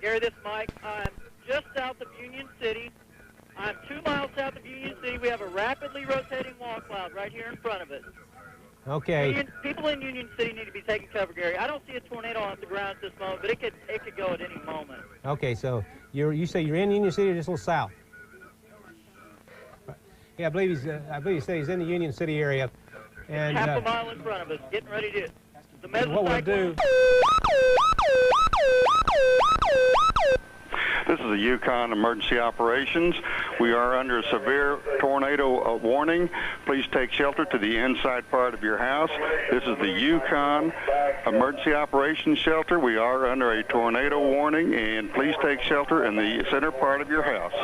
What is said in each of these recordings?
Gary, this is Mike. I'm just south of Union City. I'm 2 miles south of Union City. We have a rapidly rotating wall cloud right here in front of us. Okay. People in Union City need to be taking cover, Gary. I don't see a tornado on the ground at this moment, but it could go at any moment. Okay, so you say you're in Union City or just a little south? Yeah, I believe he said he's in the Union City area. And half a mile in front of us, getting ready to the mesocyclone. What we'll do. This is the Yukon Emergency Operations. We are under a severe tornado warning. Please take shelter to the inside part of your house. This is the Yukon Emergency Operations Shelter. We are under a tornado warning, and please take shelter in the center part of your house.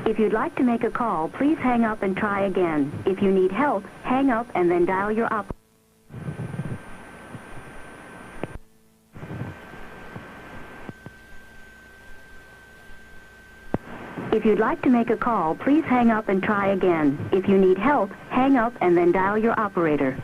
If you'd like to make a call, please hang up and try again. If you need help, hang up and then dial your operator. If you'd like to make a call, please hang up and try again. If you need help, hang up and then dial your operator.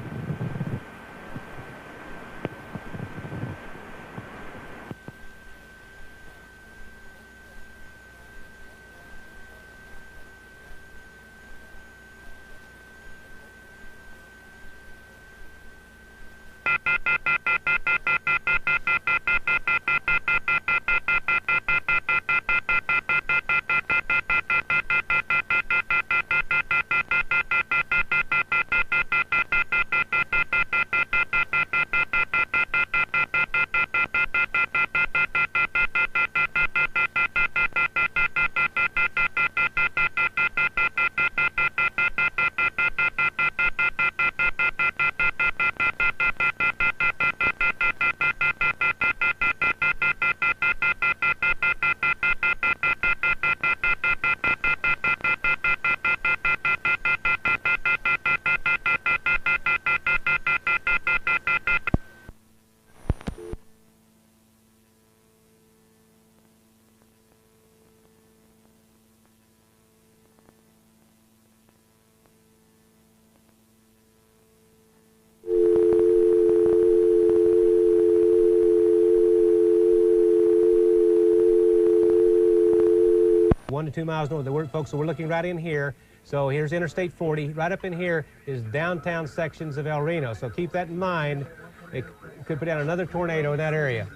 One to 2 miles north of the folks, so we're looking right in here. So here's Interstate 40. Right up in here is downtown sections of El Reno. So keep that in mind. It could put down another tornado in that area.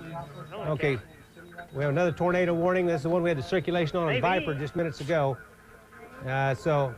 Okay. We have another tornado warning. This is the one we had the circulation on Viper just minutes ago. So